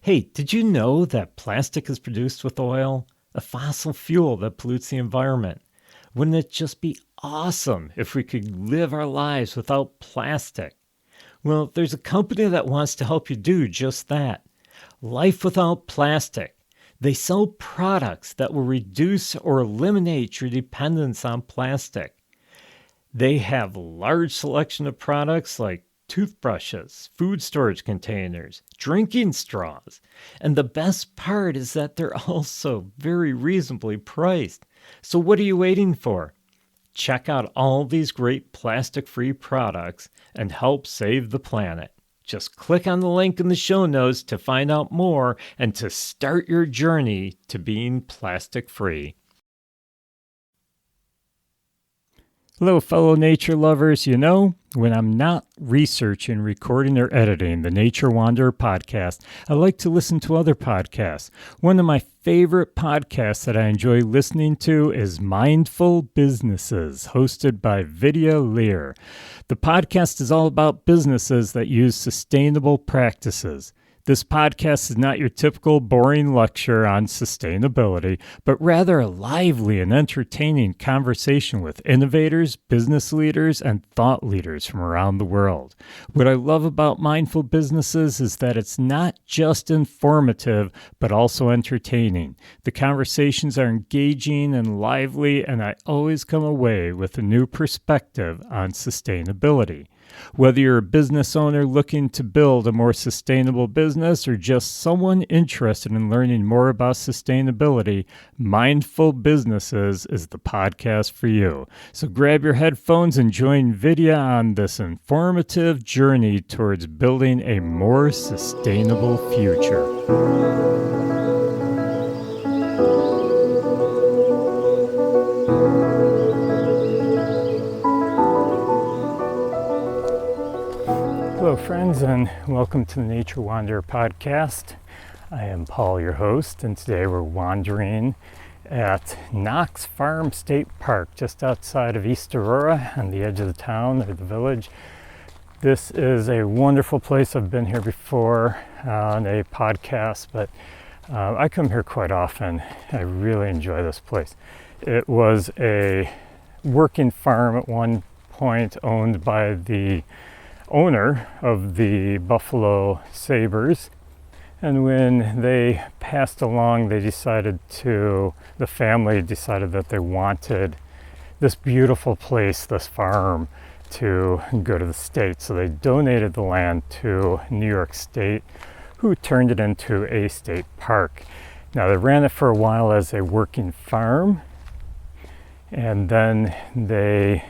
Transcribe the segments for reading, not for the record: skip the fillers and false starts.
Hey, did you know that plastic is produced with oil, a fossil fuel that pollutes the environment? Wouldn't it just be awesome if we could live our lives without plastic? Well, there's a company that wants to help you do just that. Life Without Plastic. They sell products that will reduce or eliminate your dependence on plastic. They have a large selection of products like toothbrushes, food storage containers, drinking straws. And the best part is that they're also very reasonably priced. So what are you waiting for? Check out all these great plastic-free products and help save the planet. Just click on the link in the show notes to find out more and to start your journey to being plastic-free. Hello, fellow nature lovers. You know, when I'm not researching, recording, or editing the Nature Wanderer podcast, I like to listen to other podcasts. One of my favorite podcasts that I enjoy listening to is Mindful Businesses, hosted by Vidya Lear. The podcast is all about businesses that use sustainable practices. This podcast is not your typical boring lecture on sustainability, but rather a lively and entertaining conversation with innovators, business leaders, and thought leaders from around the world. What I love about Mindful Businesses is that it's not just informative, but also entertaining. The conversations are engaging and lively, and I always come away with a new perspective on sustainability. Whether you're a business owner looking to build a more sustainable business or just someone interested in learning more about sustainability, Mindful Businesses is the podcast for you. So grab your headphones and join Vidya on this informative journey towards building a more sustainable future. Hello, friends, and welcome to the Nature Wanderer podcast. I am Paul, your host, and today we're wandering at Knox Farm State Park, just outside of East Aurora, on the edge of the town or the village. This is a wonderful place. I've been here before on a podcast, but I come here quite often. I really enjoy this place. It was a working farm at one point owned by the owner of the Buffalo Sabres, and when they passed along, the family decided that they wanted this beautiful place, this farm, to go to the state. So they donated the land to New York State, who turned it into a state park. Now, they ran it for a while as a working farm, and then they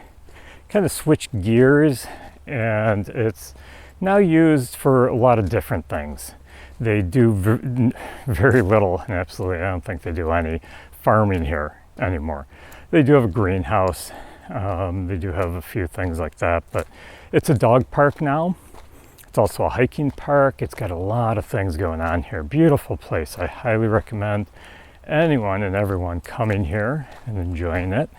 kind of switched gears, and it's now used for a lot of different things. They do very little, and absolutely I don't think they do any farming here anymore. They do have a greenhouse, they do have a few things like that, but it's a dog park now. It's also a hiking park. It's got a lot of things going on here. Beautiful place. I highly recommend anyone and everyone coming here and enjoying it.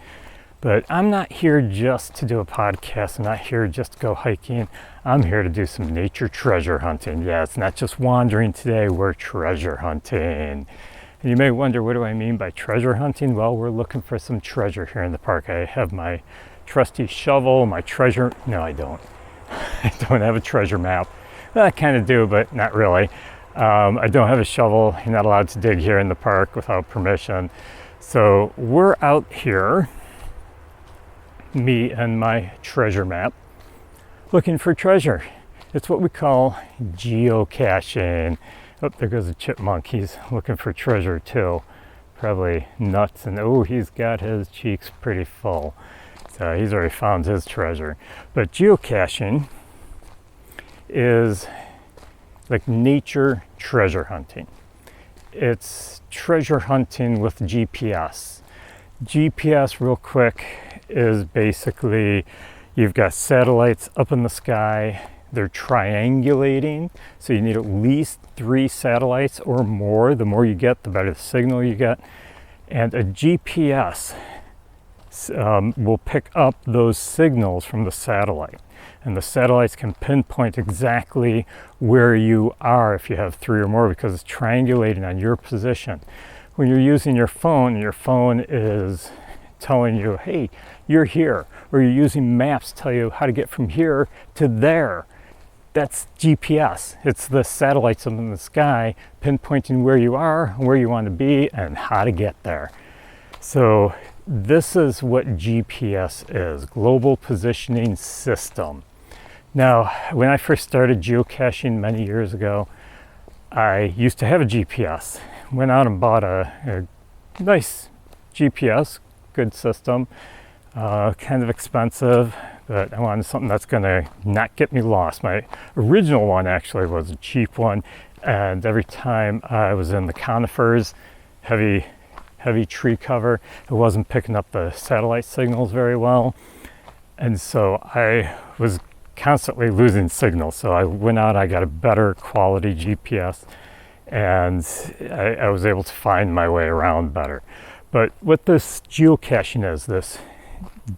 But I'm not here just to do a podcast. I'm not here just to go hiking. I'm here to do some nature treasure hunting. Yeah, it's not just wandering today, we're treasure hunting. And you may wonder, what do I mean by treasure hunting? Well, we're looking for some treasure here in the park. I have my trusty shovel, my treasure. No, I don't. I don't have a treasure map. Well, I kind of do, but not really. I don't have a shovel. You're not allowed to dig here in the park without permission. So we're out here, me and my treasure map, looking for treasure. It's what we call geocaching. Oh, there goes a chipmunk. He's looking for treasure too. Probably nuts, and oh, he's got his cheeks pretty full. So he's already found his treasure. But geocaching is like nature treasure hunting. It's treasure hunting with GPS. GPS, real quick, is basically you've got satellites up in the sky. They're triangulating, so you need at least 3 satellites or more. The more you get, the better the signal you get. And a GPS will pick up those signals from the satellite. And the satellites can pinpoint exactly where you are if you have 3 or more, because it's triangulating on your position. When you're using your phone is telling you, hey, you're here, or you're using maps to tell you how to get from here to there. That's GPS. It's the satellites up in the sky pinpointing where you are, where you want to be, and how to get there. So this is what GPS is, Global Positioning System. Now, when I first started geocaching many years ago, I used to have a GPS. Went out and bought a nice GPS, good system, kind of expensive, but I wanted something that's going to not get me lost. My original one actually was a cheap one, and every time I was in the conifers, heavy tree cover, it wasn't picking up the satellite signals very well, and so I was constantly losing signals. So I went out, I got a better quality GPS, and I was able to find my way around better. But what this geocaching is, this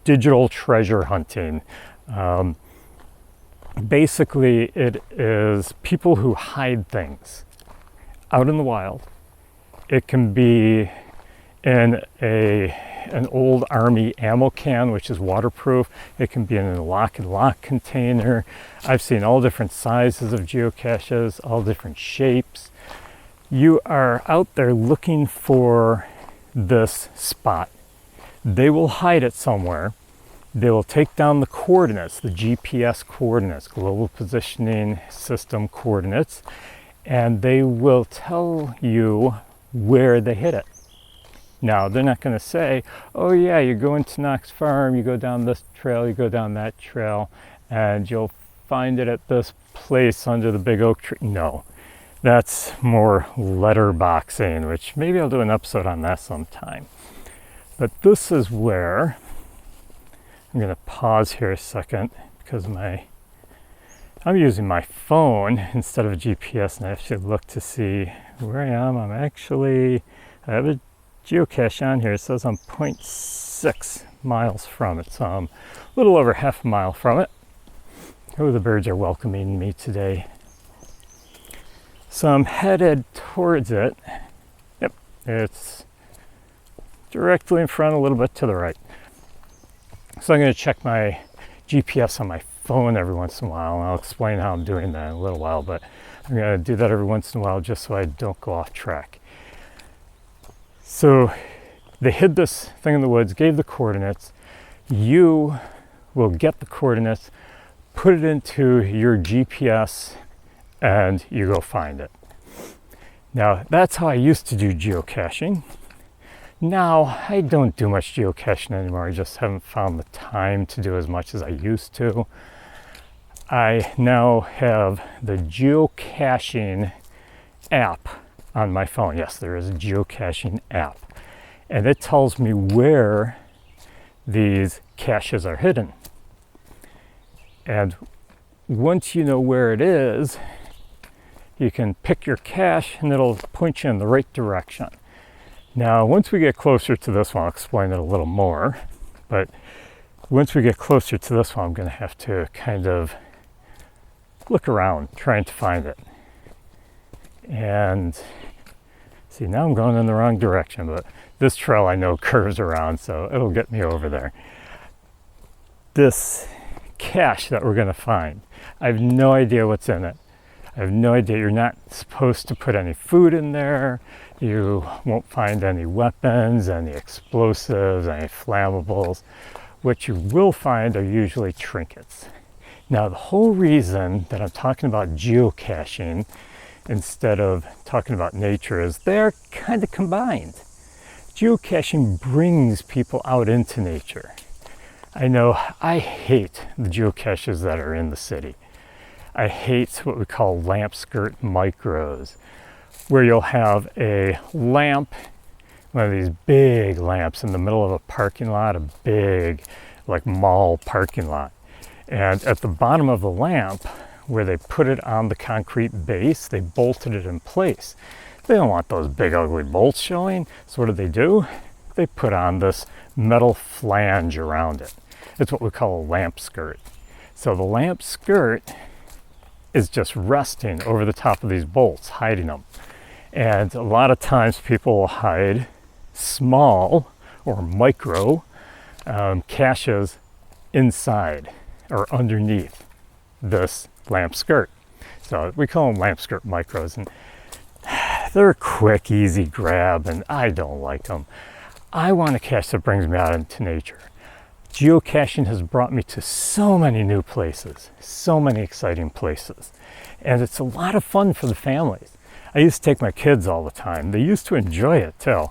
digital treasure hunting, basically it is people who hide things out in the wild. It can be in an old army ammo can, which is waterproof. It can be in a lock and lock container. I've seen all different sizes of geocaches, all different shapes. You are out there looking for this spot. They will hide it somewhere. They will take down the coordinates, the GPS coordinates, Global Positioning System coordinates, and they will tell you where they hit it. Now, they're not going to say, oh yeah, you go into Knox Farm, you go down this trail, you go down that trail, and you'll find it at this place under the big oak tree. No, that's more letterboxing, which maybe I'll do an episode on that sometime. But this is where, I'm going to pause here a second, because I'm using my phone instead of a GPS, and I actually look to see where I am. I have a geocache on here. It says I'm 0.6 miles from it, so I'm a little over half a mile from it. Oh, the birds are welcoming me today. So I'm headed towards it. Yep, it's directly in front, a little bit to the right. So I'm going to check my GPS on my phone every once in a while, and I'll explain how I'm doing that in a little while, but I'm going to do that every once in a while just so I don't go off track. So they hid this thing in the woods, gave the coordinates. You will get the coordinates, put it into your GPS, and you go find it. Now, that's how I used to do geocaching. Now, I don't do much geocaching anymore. I just haven't found the time to do as much as I used to. I now have the geocaching app on my phone. Yes, there is a geocaching app. And it tells me where these caches are hidden. And once you know where it is, you can pick your cache and it'll point you in the right direction. Now, once we get closer to this one, I'll explain it a little more. But once we get closer to this one, I'm going to have to kind of look around trying to find it. And see, now I'm going in the wrong direction, but this trail I know curves around, so it'll get me over there. This cache that we're going to find, I have no idea what's in it. I have no idea. You're not supposed to put any food in there. You won't find any weapons, any explosives, any flammables. What you will find are usually trinkets. Now, the whole reason that I'm talking about geocaching instead of talking about nature is they're kind of combined. Geocaching brings people out into nature. I know I hate the geocaches that are in the city. I hate what we call lamp skirt micros, where you'll have a lamp, one of these big lamps in the middle of a parking lot, a big like mall parking lot. And at the bottom of the lamp, where they put it on the concrete base, they bolted it in place. They don't want those big ugly bolts showing, so what do? they put on this metal flange around it. It's what we call a lamp skirt. So the lamp skirt is just resting over the top of these bolts, hiding them. And a lot of times people will hide small or micro caches inside or underneath this lamp skirt. So we call them lamp skirt micros, and they're a quick, easy grab, and I don't like them. I want a cache that brings me out into nature. Geocaching has brought me to so many new places, so many exciting places, and it's a lot of fun for the families. I used to take my kids all the time. They used to enjoy it too,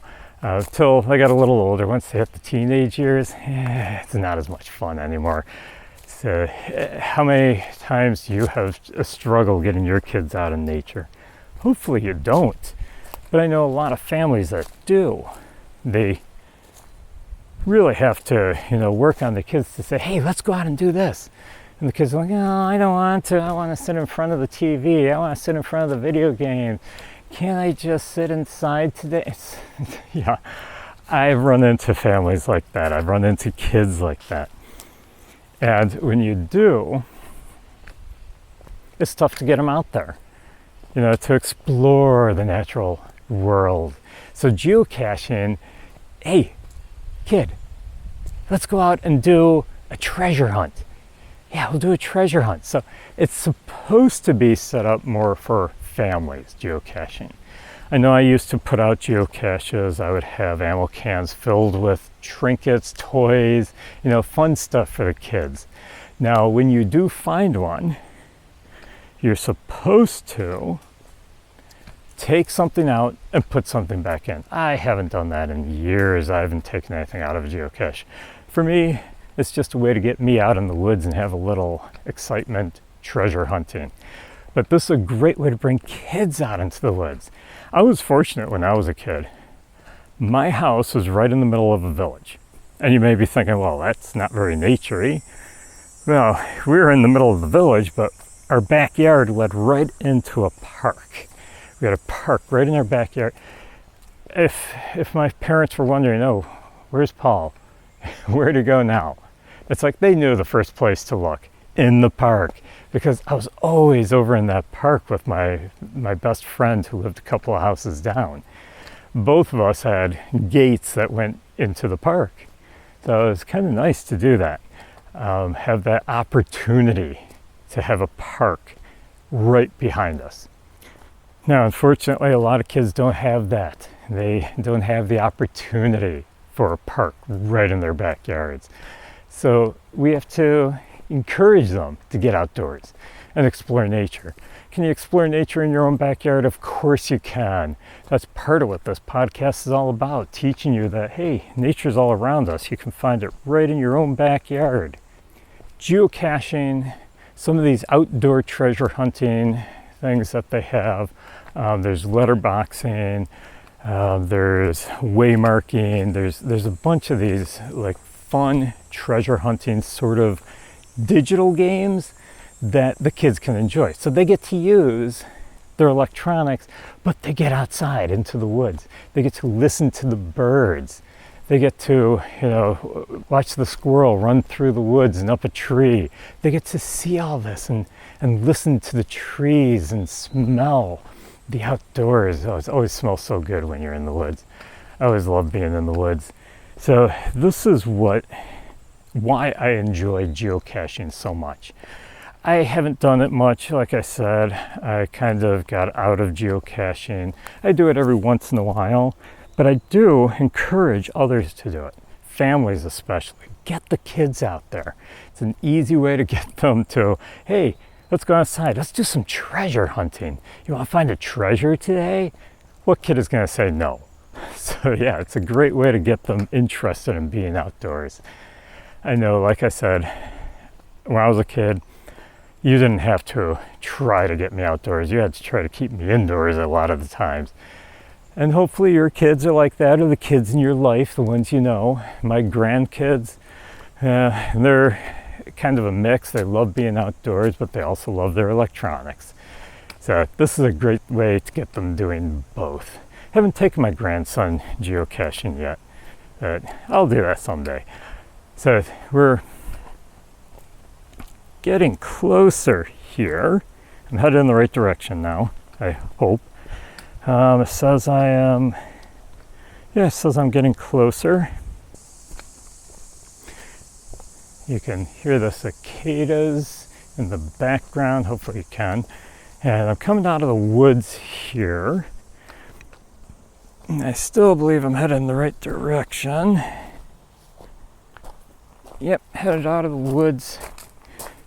till they got a little older. Once they hit the teenage years, it's not as much fun anymore. So, how many times do you have a struggle getting your kids out in nature? Hopefully you don't, but I know a lot of families that do. They really have to, work on the kids to say, hey, let's go out and do this. And the kids are like, no, I don't want to. I want to sit in front of the TV. I want to sit in front of the video game. Can't I just sit inside today? Yeah, I've run into families like that. I've run into kids like that. And when you do, it's tough to get them out there, to explore the natural world. So geocaching, hey, kid, let's go out and do a treasure hunt. Yeah, we'll do a treasure hunt. So it's supposed to be set up more for families, geocaching. I know I used to put out geocaches. I would have ammo cans filled with trinkets, toys, fun stuff for the kids. Now, when you do find one, you're supposed to take something out and put something back in. I haven't done that in years. I haven't taken anything out of a geocache. For me, it's just a way to get me out in the woods and have a little excitement treasure hunting. But this is a great way to bring kids out into the woods. I was fortunate when I was a kid. My house was right in the middle of a village. And you may be thinking, well, that's not very nature-y. Well, we were in the middle of the village, but our backyard led right into a park. We had a park right in our backyard. If my parents were wondering, oh, where's Paul? Where to go now? It's like they knew the first place to look, in the park, because I was always over in that park with my best friend who lived a couple of houses down. Both of us had gates that went into the park. So it was kind of nice to do that, have that opportunity to have a park right behind us. Now, unfortunately, a lot of kids don't have that. They don't have the opportunity for a park right in their backyards. So we have to encourage them to get outdoors and explore nature. Can you explore nature in your own backyard? Of course you can. That's part of what this podcast is all about, teaching you that, hey, nature's all around us. You can find it right in your own backyard. Geocaching, some of these outdoor treasure hunting things that they have. There's letterboxing, there's waymarking, there's a bunch of these like fun treasure hunting sort of digital games that the kids can enjoy. So they get to use their electronics, but they get outside into the woods. They get to listen to the birds. They get to, watch the squirrel run through the woods and up a tree. They get to see all this and listen to the trees and smell the outdoors. Oh, it always smells so good when you're in the woods. I always love being in the woods. So this is why I enjoy geocaching so much. I haven't done it much, like I said. I kind of got out of geocaching. I do it every once in a while, but I do encourage others to do it. Families especially. Get the kids out there. It's an easy way to get them to, hey, let's go outside. Let's do some treasure hunting. You want to find a treasure today? What kid is going to say no? So yeah, it's a great way to get them interested in being outdoors. I know, like I said, when I was a kid, you didn't have to try to get me outdoors. You had to try to keep me indoors a lot of the times. And hopefully your kids are like that, or the kids in your life, the ones you know. My grandkids, they're kind of a mix. They love being outdoors, but they also love their electronics. So this is a great way to get them doing both. Haven't taken my grandson geocaching yet. But I'll do that someday. So we're getting closer here. I'm headed in the right direction now, I hope. It says it says I'm getting closer. You can hear the cicadas in the background, hopefully you can. And I'm coming out of the woods here. And I still believe I'm headed in the right direction. Yep, headed out of the woods.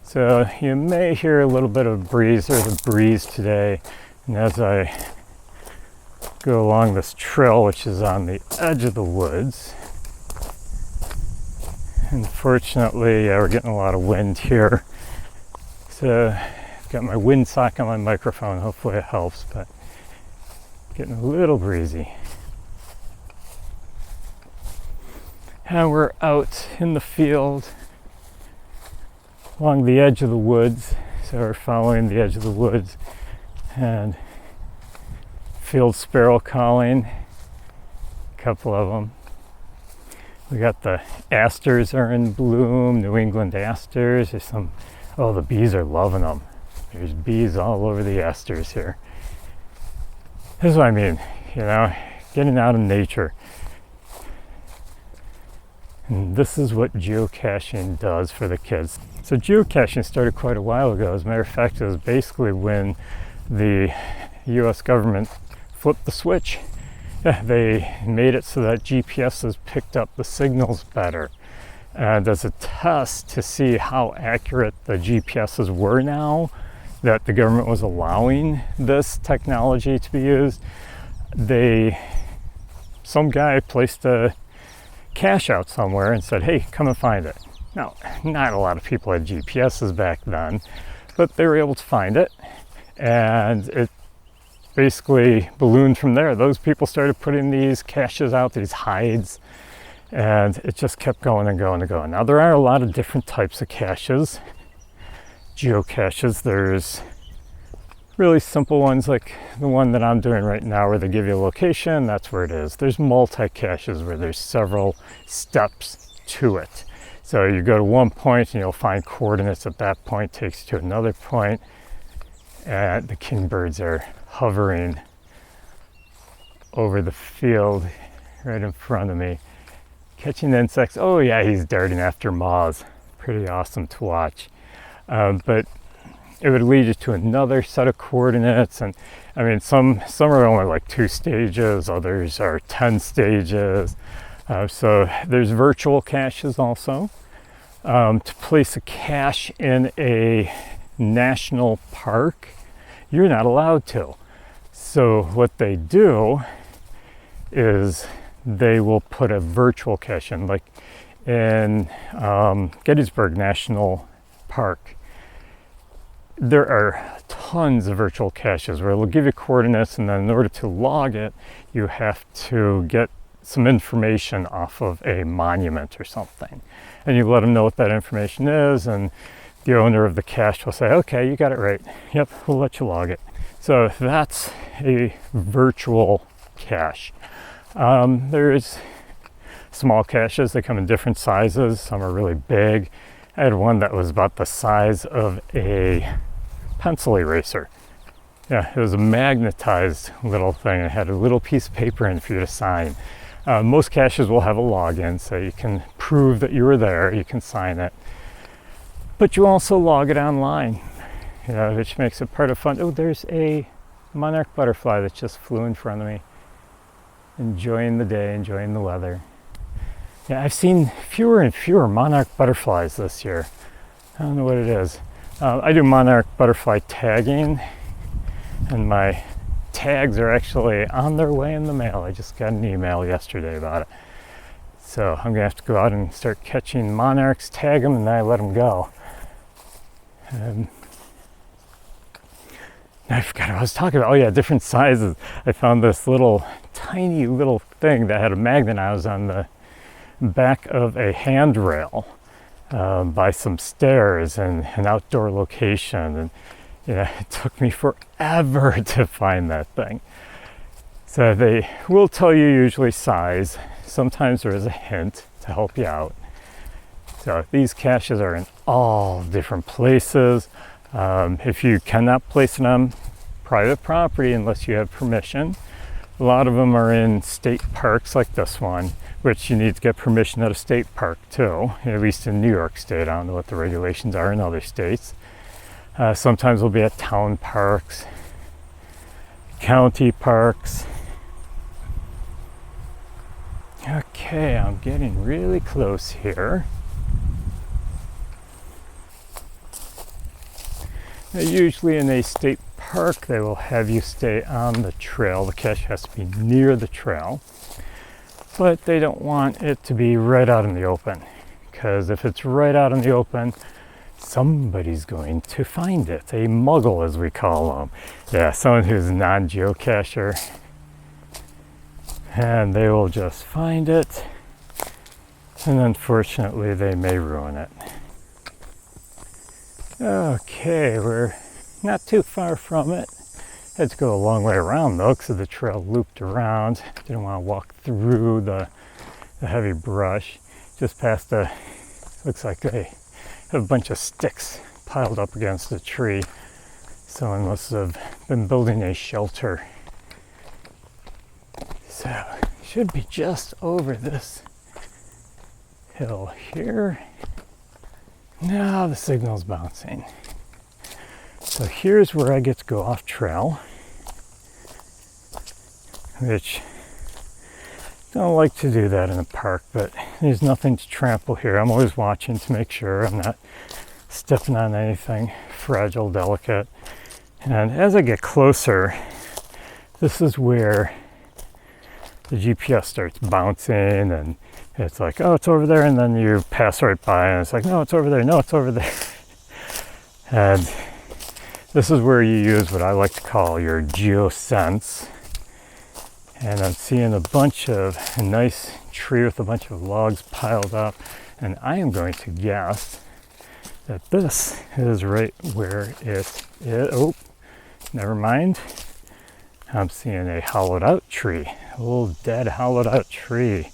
So you may hear a little bit of breeze. There's a breeze today. And as I go along this trail, which is on the edge of the woods, unfortunately, we're getting a lot of wind here. So I've got my windsock on my microphone. Hopefully it helps, but getting a little breezy. And we're out in the field along the edge of the woods. So we're following the edge of the woods and field sparrow calling, a couple of them. We got the asters are in bloom, New England asters. There's some, oh, the bees are loving them. There's bees all over the asters here. This is what I mean, getting out in nature. And this is what geocaching does for the kids. So geocaching started quite a while ago. As a matter of fact, it was basically when the US government flipped the switch. They made it so that GPSs picked up the signals better. And as a test to see how accurate the GPSs were now, that the government was allowing this technology to be used, some guy placed a cache out somewhere and said, hey, come and find it. Now, not a lot of people had GPSs back then, but they were able to find it, and it basically ballooned from there. Those people started putting these caches out, these hides, and it just kept going and going and going. Now, there are a lot of different types of caches, geocaches. There's really simple ones like the one that I'm doing right now, where they give you a location, that's where it is. There's multi-caches where there's several steps to it. So you go to one point and you'll find coordinates at that point, takes you to another point, and the kingbirds are hovering over the field right in front of me, catching insects. Oh yeah, he's darting after moths. Pretty awesome to watch. But it would lead you to another set of coordinates, and I mean, some are only like 2 stages, others are 10 stages. So there's virtual caches also. To place a cache in a national park, you're not allowed to. So what they do is they will put a virtual cache in, like in Gettysburg National Park. There are tons of virtual caches where it'll give you coordinates, and then in order to log it, you have to get some information off of a monument or something. And you let them know what that information is, and the owner of the cache will say, okay, you got it right. Yep, we'll let you log it. So that's a virtual cache. There's small caches. They come in different sizes. Some are really big. I had one that was about the size of a pencil eraser. Yeah, it was a magnetized little thing. It had a little piece of paper in for you to sign. Most caches will have a login, so you can prove that you were there. You can sign it. But you also log it online, which makes it part of fun. Oh, there's a monarch butterfly that just flew in front of me. Enjoying the day, enjoying the weather. Yeah, I've seen fewer and fewer monarch butterflies this year. I don't know what it is. I do monarch butterfly tagging, and my tags are actually on their way in the mail. I just got an email yesterday about it. So I'm gonna have to go out and start catching monarchs, tag them, and then I let them go. I forgot what I was talking about. Oh yeah, different sizes. I found this tiny little thing that had a magnet. I was on the back of a handrail by some stairs and an outdoor location, and it took me forever to find that thing. So they will tell you usually size. Sometimes there is a hint to help you out. So these caches are in all different places. If you cannot place it on private property unless you have permission, a lot of them are in state parks like this one, which you need to get permission at a state park too, at least in New York State. I don't know what the regulations are in other states. Sometimes they'll be at town parks, county parks. Okay, I'm getting really close here. Now, usually in a state park, they will have you stay on the trail. The cache has to be near the trail, but they don't want it to be right out in the open, because if it's right out in the open, somebody's going to find it. A muggle, as we call them. Yeah, someone who's a non-geocacher. And they will just find it, and unfortunately they may ruin it. Okay, we're not too far from it. Had to go a long way around though, because the trail looped around. Didn't want to walk through the heavy brush. Just past looks like they have a bunch of sticks piled up against a tree. Someone must have been building a shelter. So, should be just over this hill here. Now the signal's bouncing. So here's where I get to go off trail, which don't like to do that in a park, but there's nothing to trample here. I'm always watching to make sure I'm not stepping on anything fragile, delicate. And as I get closer, this is where the GPS starts bouncing, and it's like, oh, it's over there, and then you pass right by, and it's like, no, it's over there, no, it's over there. And this is where you use what I like to call your geosense. And I'm seeing a nice tree with a bunch of logs piled up, and I am going to guess that this is right where it is. Oh, never mind. I'm seeing a hollowed out tree, a little dead hollowed out tree.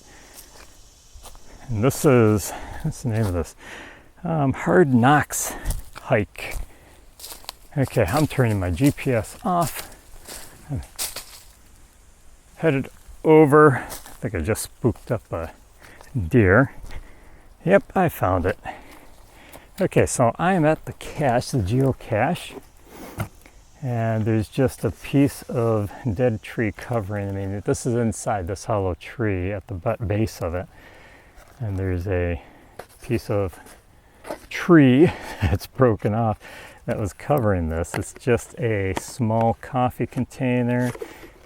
And this is, what's the name of this? Hard Knox hike. Okay, I'm turning my GPS off. I'm headed over. I think I just spooked up a deer. Yep, I found it. Okay, so I am at the cache, the geocache. And there's just a piece of dead tree covering. I mean, this is inside this hollow tree at the base of it. And there's a piece of tree that's broken off that was covering this. It's just a small coffee container.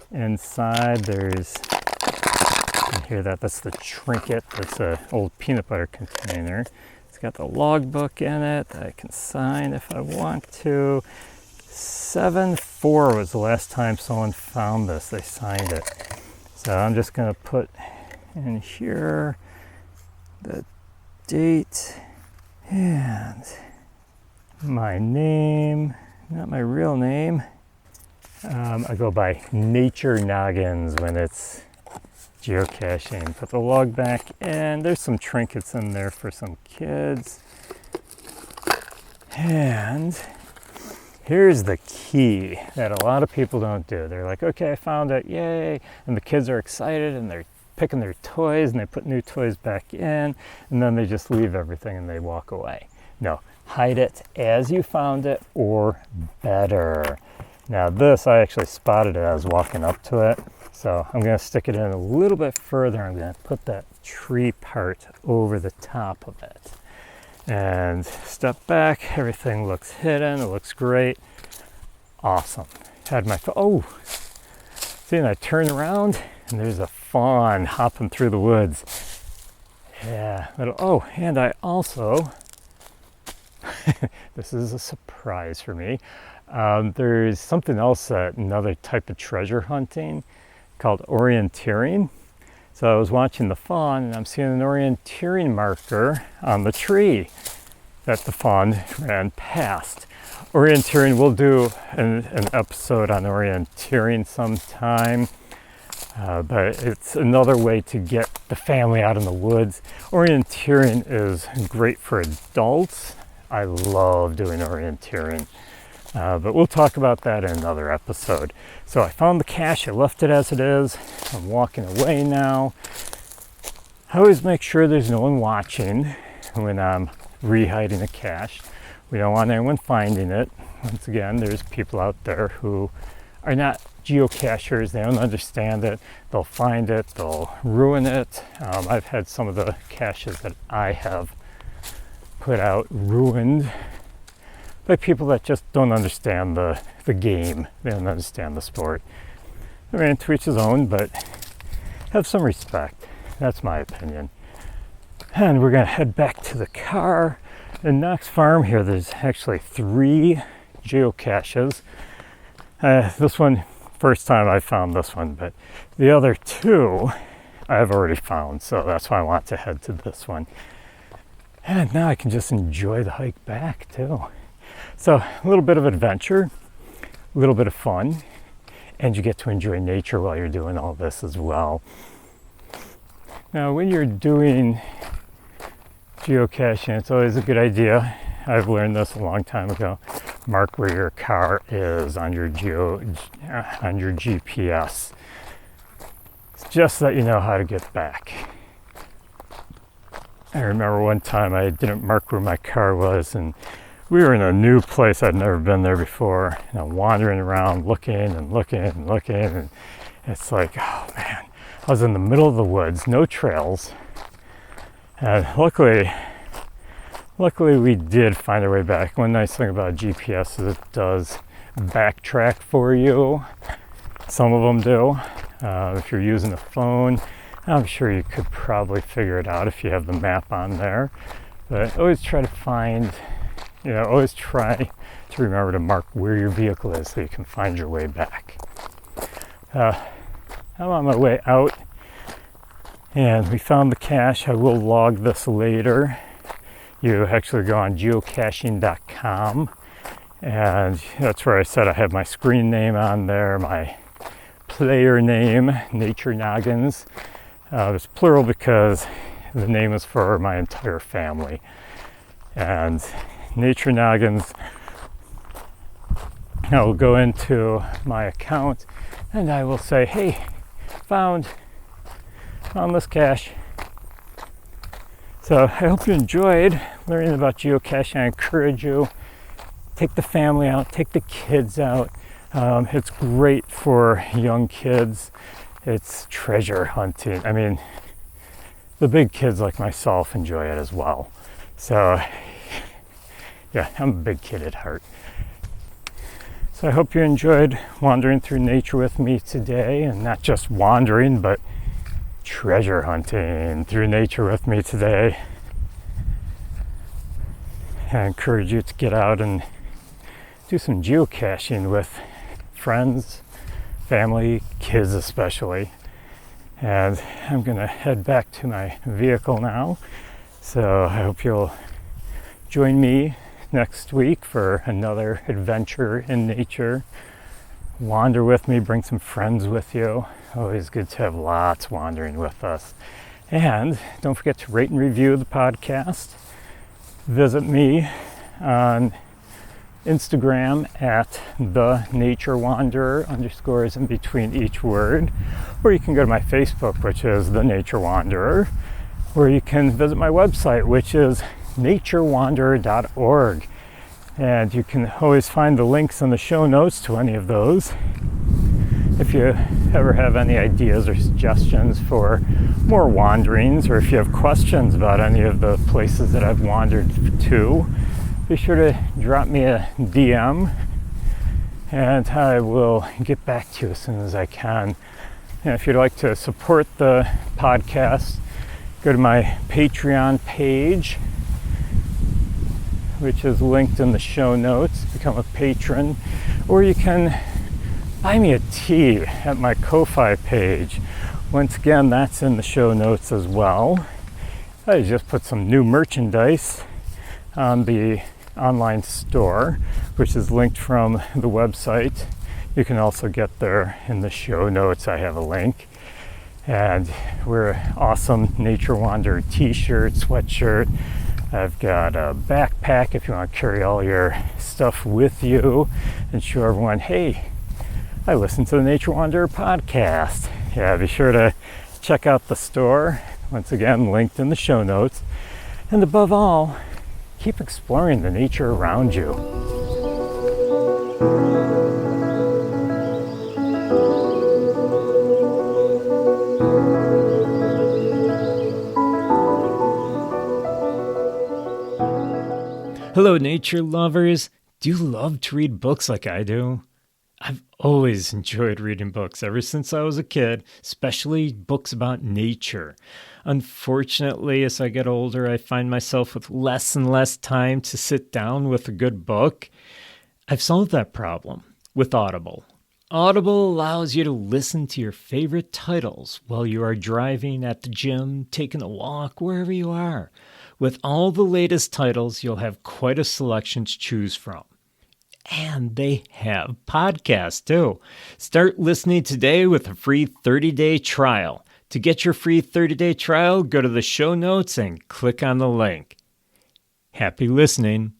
Inside there's, you can hear that, that's the trinket. That's an old peanut butter container. It's got the logbook in it that I can sign if I want to. 7/4 was the last time someone found this. They signed it. So I'm just going to put in here the date and my name, not my real name. I go by Nature Noggins when it's geocaching. Put the log back in. There's some trinkets in there for some kids. And here's the key that a lot of people don't do. They're like, okay, I found it, yay. And the kids are excited and they're picking their toys and they put new toys back in, and then they just leave everything and they walk away. No, hide it as you found it, or better. Now this, I actually spotted it as I was walking up to it. So I'm gonna stick it in a little bit further. I'm gonna put that tree part over the top of it. And step back, everything looks hidden, it looks great. Awesome. Had my, oh, see, and I turn around and there's a fawn hopping through the woods. Yeah, oh, and I also, this is a surprise for me. There's something else, another type of treasure hunting called orienteering. So I was watching the fawn and I'm seeing an orienteering marker on the tree that the fawn ran past. Orienteering, we'll do an episode on orienteering sometime. But it's another way to get the family out in the woods. Orienteering is great for adults. I love doing orienteering. But we'll talk about that in another episode. So I found the cache, I left it as it is. I'm walking away now. I always make sure there's no one watching when I'm re-hiding a cache. We don't want anyone finding it. Once again, there's people out there who are not geocachers. They don't understand it. They'll find it, they'll ruin it. I've had some of the caches that I have put out ruined by people that just don't understand the game. They don't understand the sport. I mean, to each his own, but have some respect. That's my opinion. And we're gonna head back to the car. In Knox Farm here, there's actually 3 geocaches. This one, first time I found this one, but the other 2 I've already found, so that's why I want to head to this one. And now I can just enjoy the hike back too. So a little bit of adventure, a little bit of fun, and you get to enjoy nature while you're doing all this as well. Now, when you're doing geocaching, it's always a good idea. I've learned this a long time ago. Mark where your car is on your GPS. It's just so that you know how to get back. I remember one time I didn't mark where my car was, and we were in a new place. I'd never been there before, and I'm wandering around looking, and it's like, oh man, I was in the middle of the woods, no trails, and luckily we did find our way back. One nice thing about GPS is it does backtrack for you. Some of them do. If you're using a phone, I'm sure you could probably figure it out if you have the map on there. But always try to always try to remember to mark where your vehicle is so you can find your way back. I'm on my way out, and we found the cache. I will log this later. You actually go on geocaching.com, and that's where I said I have my screen name on there, my player name, Nature Noggins. It's plural because the name is for my entire family. And Nature Noggins, I will go into my account and I will say, hey, found this cache. So I hope you enjoyed learning about geocaching. I encourage you, take the family out, take the kids out. It's great for young kids. It's treasure hunting. I mean, the big kids like myself enjoy it as well. So yeah, I'm a big kid at heart. So I hope you enjoyed wandering through nature with me today, and not just wandering, but treasure hunting through nature with me today. I encourage you to get out and do some geocaching with friends, family, kids especially. And I'm gonna head back to my vehicle now. So I hope you'll join me next week for another adventure in nature. Wander with me, bring some friends with you. Always good to have lots wandering with us. And don't forget to rate and review the podcast. Visit me on Instagram at the Nature Wanderer, underscores in between each word, or you can go to my Facebook, which is the Nature Wanderer, or you can visit my website, which is naturewanderer.org, and you can always find the links in the show notes to any of those. If you ever have any ideas or suggestions for more wanderings, or if you have questions about any of the places that I've wandered to, be sure to drop me a DM, and I will get back to you as soon as I can. And if you'd like to support the podcast, go to my Patreon page, which is linked in the show notes. Become a patron, or you can buy me a tea at my Ko-Fi page. Once again, that's in the show notes as well. I just put some new merchandise on the online store, which is linked from the website. You can also get there in the show notes. I have a link. And we're an awesome Nature Wanderer t-shirt, sweatshirt. I've got a backpack if you want to carry all your stuff with you and show everyone, hey, I listen to the Nature Wanderer podcast. Yeah, be sure to check out the store. Once again, linked in the show notes. And above all, keep exploring the nature around you. Hello, nature lovers. Do you love to read books like I do? I've always enjoyed reading books ever since I was a kid, especially books about nature. Unfortunately, as I get older, I find myself with less and less time to sit down with a good book. I've solved that problem with Audible. Audible allows you to listen to your favorite titles while you are driving, at the gym, taking a walk, wherever you are. With all the latest titles, you'll have quite a selection to choose from. And they have podcasts too. Start listening today with a free 30-day trial. To get your free 30-day trial, go to the show notes and click on the link. Happy listening.